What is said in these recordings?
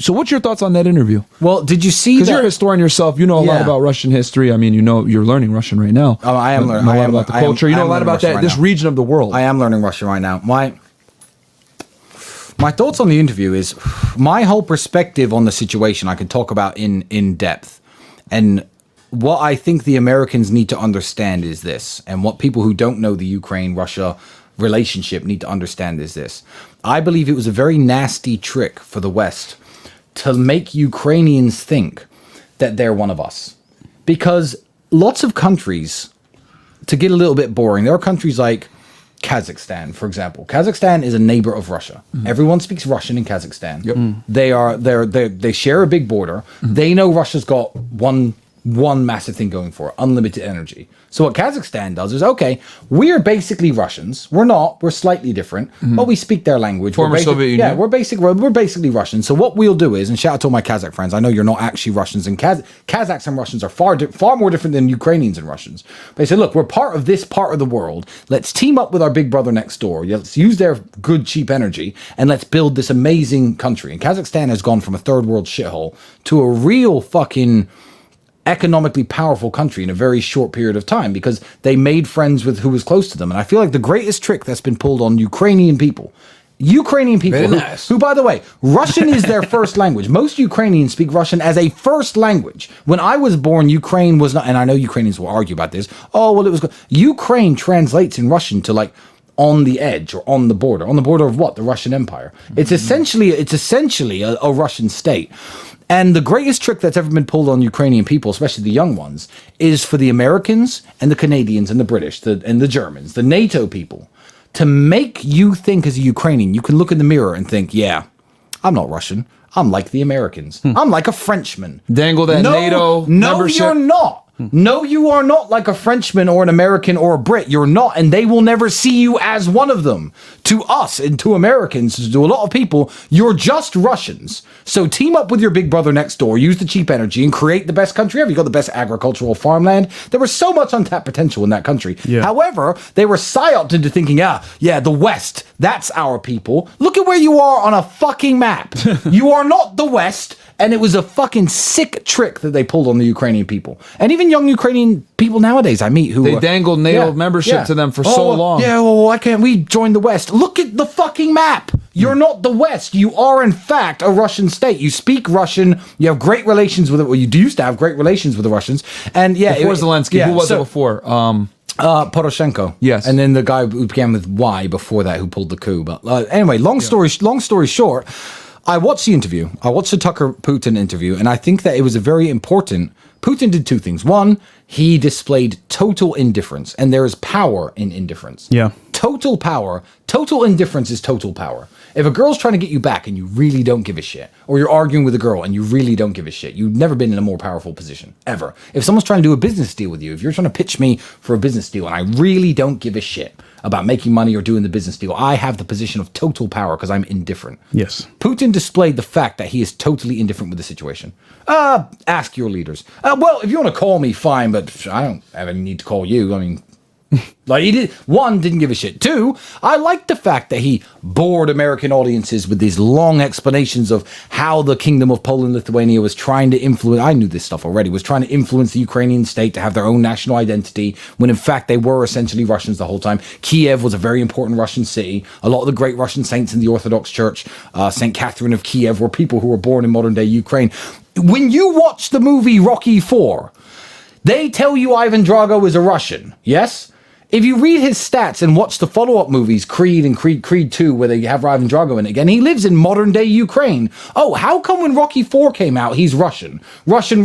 So what's your thoughts on that interview? Well, did you see? Because you're a historian yourself, you know a lot about Russian history. I mean, you know, you're learning Russian right now. Oh, I am learning. A lot about the culture. You know a lot about that this region of the world. I am learning Russian right now. My thoughts on the interview is my whole perspective on the situation. I could talk about in depth, and what I think the Americans need to understand is this, and what people who don't know the Ukraine-Russia relationship need to understand is this. I believe it was a very nasty trick for the West to make Ukrainians think that they're one of us. Because lots of countries, to get a little bit boring, there are countries like Kazakhstan, for example. Kazakhstan is a neighbor of Russia. Everyone speaks Russian in Kazakhstan. They share a big border. They know Russia's got one massive thing going for it, unlimited energy. So what Kazakhstan does is, okay, we're basically Russians. We're slightly different, but we speak their language. Former Soviet Union. Yeah, we're basically Russians. So what we'll do is, and shout out to all my Kazakh friends, I know you're not actually Russians, and Kazakhs and Russians are far more different than Ukrainians and Russians. They say, look, we're part of this part of the world. Let's team up with our big brother next door. Let's use their good, cheap energy, and let's build this amazing country. And Kazakhstan has gone from a third world shithole to a real fucking economically powerful country in a very short period of time because they made friends with who was close to them. And I feel like the greatest trick that's been pulled on Ukrainian people, who, by the way, Russian is their first language. Most Ukrainians speak Russian as a first language. When I was born, Ukraine was not, and I know Ukrainians will argue about this. Oh, well, it was, Ukraine translates in Russian to like on the edge or on the border of what? The Russian Empire. It's essentially a Russian state. And the greatest trick that's ever been pulled on Ukrainian people, especially the young ones, is for the Americans and the Canadians and the British and the Germans, the NATO people, to make you think as a Ukrainian, you can look in the mirror and think, yeah, I'm not Russian. I'm like the Americans. I'm like a Frenchman. Dangle that NATO membership. No, you're not. No, you are not like a Frenchman or an American or a Brit. You're not, and they will never see you as one of them. To us and to Americans, to a lot of people, you're just Russians. So team up with your big brother next door, use the cheap energy, and create the best country ever. You got the best agricultural farmland. There was so much untapped potential in that country. Yeah. However, they were psyoped into thinking, yeah, the West, that's our people. Look at where you are on a fucking map. You are not the West. And it was a fucking sick trick that they pulled on the Ukrainian people. And even young Ukrainian people nowadays I meet who... They dangled NATO membership to them for so long. Yeah, well, why can't we join the West? Look at the fucking map. You're not the West. You are, in fact, a Russian state. You speak Russian. You have great relations with it. Well, you used to have great relations with the Russians. And yeah... Before Zelensky, who was it before? Poroshenko. Yes. And then the guy who began with Y before that who pulled the coup. But anyway, long story short... I watched the interview. I watched the Tucker Putin interview, and I think that it was a very important... Putin did two things. One, he displayed total indifference, and there is power in indifference. Yeah. Total power. Total indifference is total power. If a girl's trying to get you back and you really don't give a shit, or you're arguing with a girl and you really don't give a shit, you've never been in a more powerful position, ever. If someone's trying to do a business deal with you, if you're trying to pitch me for a business deal and I really don't give a shit about making money or doing the business deal, I have the position of total power because I'm indifferent. Yes. Putin displayed the fact that he is totally indifferent with the situation. Ask your leaders. Well, if you want to call me, fine, but I don't have any need to call you. I mean... Like he did, one, didn't give a shit. Two, I liked the fact that he bored American audiences with these long explanations of how the Kingdom of Poland, Lithuania was trying to influence, I knew this stuff already, was trying to influence the Ukrainian state to have their own national identity, when in fact they were essentially Russians the whole time. Kiev was a very important Russian city. A lot of the great Russian saints in the Orthodox Church, St. Catherine of Kiev, were people who were born in modern day Ukraine. When you watch the movie Rocky IV, they tell you Ivan Drago is a Russian, yes? If you read his stats and watch the follow-up movies, Creed and Creed 2, where they have Ivan Drago in it again, he lives in modern-day Ukraine. Oh, how come when Rocky IV came out, he's Russian? Russian.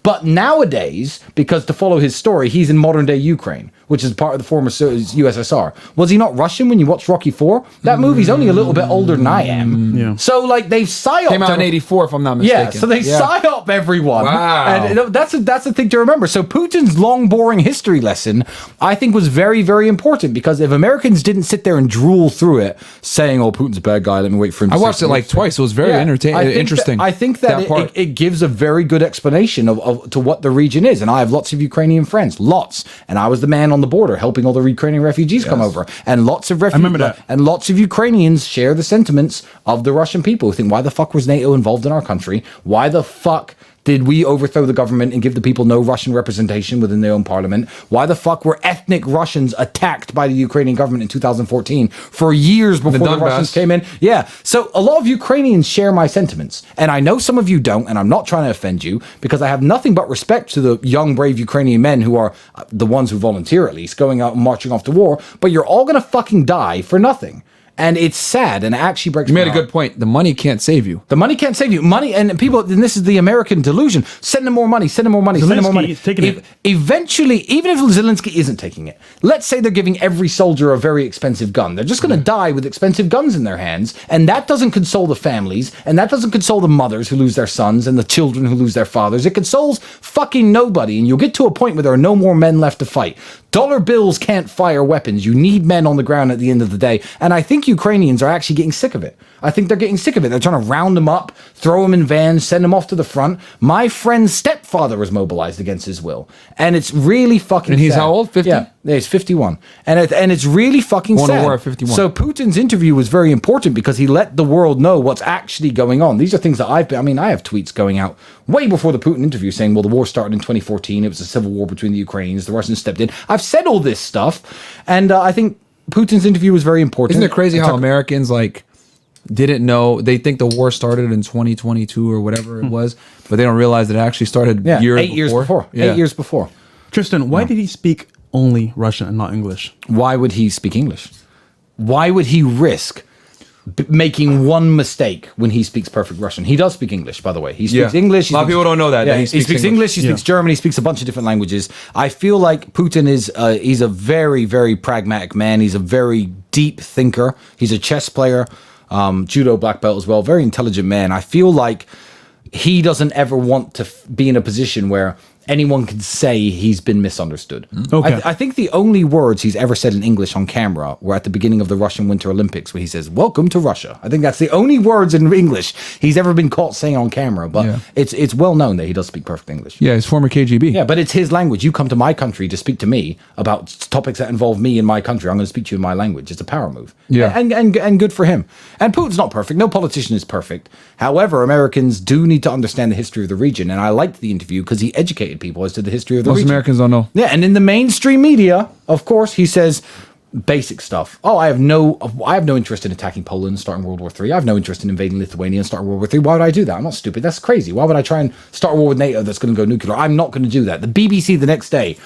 But nowadays, because to follow his story, he's in modern-day Ukraine, which is part of the former USSR. Was he not Russian when you watched Rocky IV? That movie's only a little bit older than I am. Yeah. So, like, they've psyoped... Came out in 84, if I'm not mistaken. Yeah, so they psyop everyone. Wow. And that's a thing to remember. So Putin's long, boring history lesson, I think, was very, very important, because if Americans didn't sit there and drool through it, saying, oh, Putin's a bad guy, let me wait for him to... I watched it like twice. It was very interesting. I think that it gives a very good explanation of to what the region is. And I have lots of Ukrainian friends. Lots. And I was the man on on the border, helping all the Ukrainian refugees come over. And lots of remember that. and lots of Ukrainians share the sentiments of the Russian people who think, why the fuck was NATO involved in our country? Why the fuck did we overthrow the government and give the people no Russian representation within their own parliament? Why the fuck were ethnic Russians attacked by the Ukrainian government in 2014 for years before the Russians came in? Yeah. So a lot of Ukrainians share my sentiments. And I know some of you don't, and I'm not trying to offend you because I have nothing but respect to the young, brave Ukrainian men who are the ones who volunteer, at least, going out and marching off to war. But you're all going to fucking die for nothing. And it's sad, and it actually breaks my heart. You made a good point. The money can't save you. The money can't save you. Money, and people, and this is the American delusion. Send them more money, send them more money, send them more money. Taking it. Eventually, even if Zelensky isn't taking it, let's say they're giving every soldier a very expensive gun. They're just going to die with expensive guns in their hands, and that doesn't console the families, and that doesn't console the mothers who lose their sons, and the children who lose their fathers. It consoles fucking nobody, and you'll get to a point where there are no more men left to fight. Dollar bills can't fire weapons. You need men on the ground at the end of the day. And I think Ukrainians are actually getting sick of it. I think they're getting sick of it. They're trying to round them up, throw them in vans, send them off to the front. My friend's stepfather was mobilized against his will. And it's really fucking sad. And he's how old? 50? Yeah, he's 51. And it's really fucking Won a sad. war at 51. So Putin's interview was very important because he let the world know what's actually going on. These are things that I have tweets going out way before the Putin interview saying, well, the war started in 2014. It was a civil war between the Ukrainians. The Russians stepped in. I've said all this stuff. And I think Putin's interview was very important. Isn't it crazy how Americans didn't know? They think the war started in 2022 or whatever it was, but they don't realize that it actually started 8 years before. 8 years before. Tristan, why did he speak only Russian and not English? Why would he speak English? Why would he risk making one mistake when he speaks perfect Russian? He does speak English, by the way. He speaks English. A lot of people don't know that. Yeah, he speaks English. He speaks German. He speaks a bunch of different languages. I feel like Putin is he's a very, very pragmatic man. He's a very deep thinker. He's a chess player, judo black belt as well. Very intelligent man. I feel like he doesn't ever want to be in a position where anyone can say he's been misunderstood. Okay. I think the only words he's ever said in English on camera were at the beginning of the Russian Winter Olympics, where he says, "Welcome to Russia." I think that's the only words in English he's ever been caught saying on camera. But it's well known that he does speak perfect English. Yeah, he's former KGB. Yeah, but it's his language. You come to my country to speak to me about topics that involve me in my country. I'm going to speak to you in my language. It's a power move. Yeah. And good for him. And Putin's not perfect. No politician is perfect. However, Americans do need to understand the history of the region. And I liked the interview because he educated people as to the history of the region. Most Americans don't know. Yeah, and in the mainstream media, of course, he says basic stuff. Oh, I have no interest in attacking Poland, starting World War III. I have no interest in invading Lithuania and starting World War III. Why would I do that? I'm not stupid. That's crazy. Why would I try and start a war with NATO that's going to go nuclear? I'm not going to do that. The BBC the next day,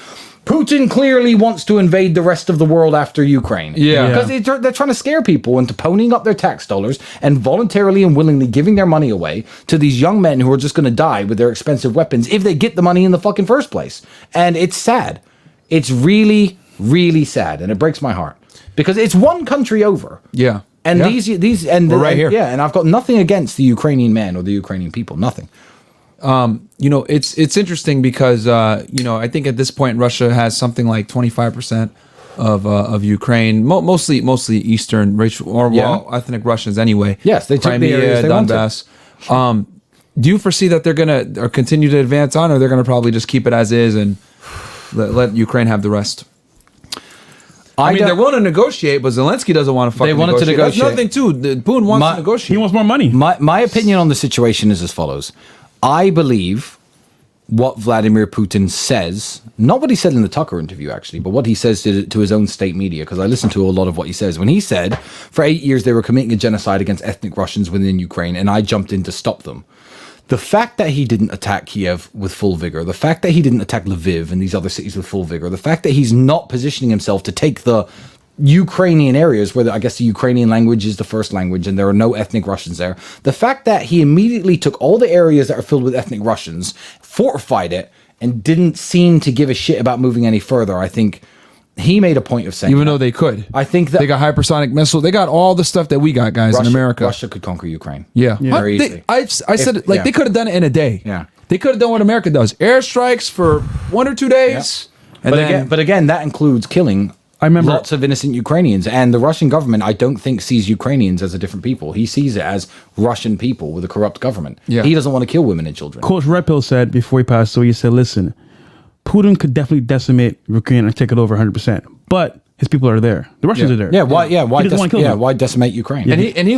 Putin clearly wants to invade the rest of the world after Ukraine. Yeah. Because they're trying to scare people into ponying up their tax dollars and voluntarily and willingly giving their money away to these young men who are just going to die with their expensive weapons if they get the money in the fucking first place. And it's sad. It's really, really sad. And it breaks my heart. Because it's one country over. Yeah. And these and we're right here. Yeah, and I've got nothing against the Ukrainian men or the Ukrainian people. Nothing. It's interesting because I think at this point Russia has something like 25% of Ukraine, mostly Eastern ethnic Russians anyway. Yes, they took the areas they Donbass. Do you foresee that they're gonna continue to advance on, or they're gonna probably just keep it as is and let Ukraine have the rest? I mean, they're willing to negotiate, but Zelensky doesn't want to fucking negotiate. To negotiate. That's nothing too. Putin wants to negotiate. He wants more money. My opinion on the situation is as follows. I believe what Vladimir Putin says, not what he said in the Tucker interview, actually, but what he says to his own state media, because I listened to a lot of what he says. When he said, for 8 years, they were committing a genocide against ethnic Russians within Ukraine, and I jumped in to stop them. The fact that he didn't attack Kiev with full vigor, the fact that he didn't attack Lviv and these other cities with full vigor, the fact that he's not positioning himself to take the Ukrainian areas where I guess the Ukrainian language is the first language and there are no ethnic Russians there. The fact that he immediately took all the areas that are filled with ethnic Russians, fortified it, and didn't seem to give a shit about moving any further, I think he made a point of saying even though they could. I think that they got hypersonic missiles. They got all the stuff that we got, guys, in America. Russia could conquer Ukraine. Yeah. Very easily. I said they could have done it in a day. Yeah. They could have done what America does. Airstrikes for 1 or 2 days. Yeah. But again, that includes killing lots of innocent Ukrainians. And the Russian government, I don't think, sees Ukrainians as a different people. He sees it as Russian people with a corrupt government. Yeah. He doesn't want to kill women and children. Coach Red Pill said before he passed away, he said, listen, Putin could definitely decimate Ukraine and take it over 100%. But his people are there. The Russians are there. Yeah, why? Yeah, why? He doesn't wanna kill them. Why decimate Ukraine? And he